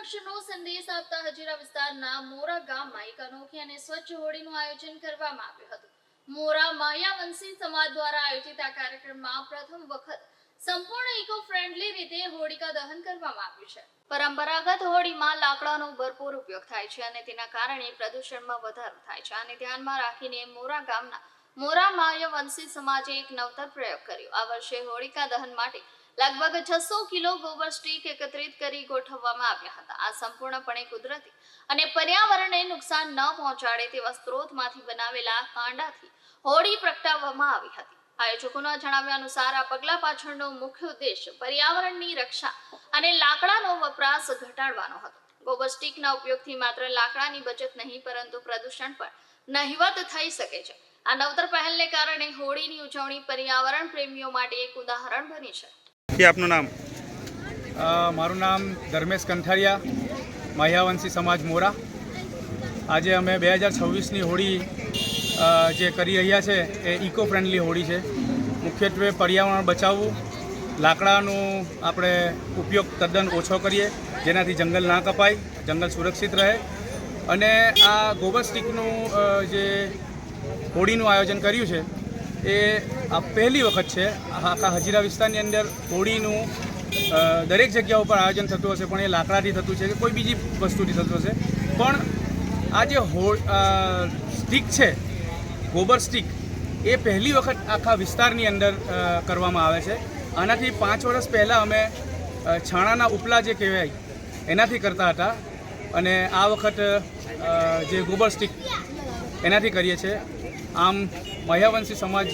રક્ષણનો સંદેશ આપતા હજીરા વિસ્તારના મોરા ગામમાં એક અનોખી અને સ્વચ્છ હોળીનું આયોજન કરવામાં આવ્યું હતું। મોરા માયાવંશી સમાજ દ્વારા આયોજિત આ કાર્યક્રમમાં પ્રથમ વખત સંપૂર્ણ ઇકો ફ્રેન્ડલી રીતે હોળિકા દહન કરવામાં આવ્યું છે। પરંપરાગત હોળીમાં લાકડાનો ભરપૂર ઉપયોગ થાય છે અને તેના કારણે પ્રદૂષણમાં વધારો થાય છે। આને ધ્યાનમાં રાખીને મોરા ગામના મોરા માયાવંશી સમાજે એક નવતર પ્રયોગ કર્યો। આ વર્ષે હોળિકા દહન માટે લગભગ 600 કિલો ગોબર સ્ટીક એકત્રિત કરી ગોઠવવામાં આવ્યા હતા। આ સંપૂર્ણપણે કુદરતી અને પર્યાવરણને નુકસાન ન પહોંચાડે તેવા સ્ત્રોતમાંથી બનાવેલા કાંડાથી હોળી પ્રગટાવવામાં આવી હતી। આયોજકોના જણાવ્યા અનુસાર આ પગલા પાછળનો મુખ્ય ઉદ્દેશ પર્યાવરણની રક્ષા અને લાકડાનો વપરાશ ઘટાડવાનો હતો। ગોબર સ્ટીકના ઉપયોગથી માત્ર લાકડાની બચત નહીં પરંતુ પ્રદૂષણ પણ નહિવત થઈ શકે છે। આ નવતર પહેલને કારણે હોળીની ઉજવણી પર્યાવરણ પ્રેમીઓ માટે એક ઉદાહરણ બની છે। આપનું નામ? મારું નામ ધર્મેશ કંથારિયા, માયાવંશી સમાજ મોરા। આજે અમે 2026ની હોળી જે કરી રહ્યા છે એ ઇકો ફ્રેન્ડલી હોળી છે। મુખ્યત્વે પર્યાવરણ બચાવવું, લાકડાનો આપણે ઉપયોગ તદ્દન ઓછો કરીએ જેનાથી જંગલ ના કપાય, જંગલ સુરક્ષિત રહે। અને આ ગોબર સ્ટીકનું જે હોળીનું આયોજન કર્યું છે એ આ પહેલી વખત છે। આખા હજીરા વિસ્તારની અંદર હોળીનું દરેક જગ્યા ઉપર આયોજન થતું હશે, પણ એ લાકડાથી થતું છે કે કોઈ બીજી વસ્તુથી થતું હશે, પણ આ જે સ્ટીક છે, ગોબર સ્ટીક, એ પહેલી વખત આખા વિસ્તારની અંદર કરવામાં આવે છે। આનાથી 5 વર્ષ પહેલાં અમે છાણાના ઉપલા જે કહેવાય એનાથી કરતા હતા, અને આ વખત જે ગોબર સ્ટીક એનાથી કરીએ છીએ। આમ માયાવંશી સમાજ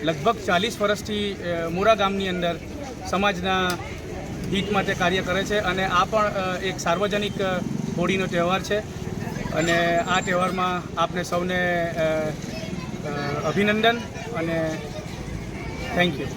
લગભગ 40 વર્ષથી મોરા ગામની અંદર સમાજના હિત માટે કાર્ય કરે છે, અને આ પણ એક સાર્વજનિક હોળીનો તહેવાર છે। અને આ તહેવારમાં આપને સૌને અભિનંદન અને થેન્ક યુ।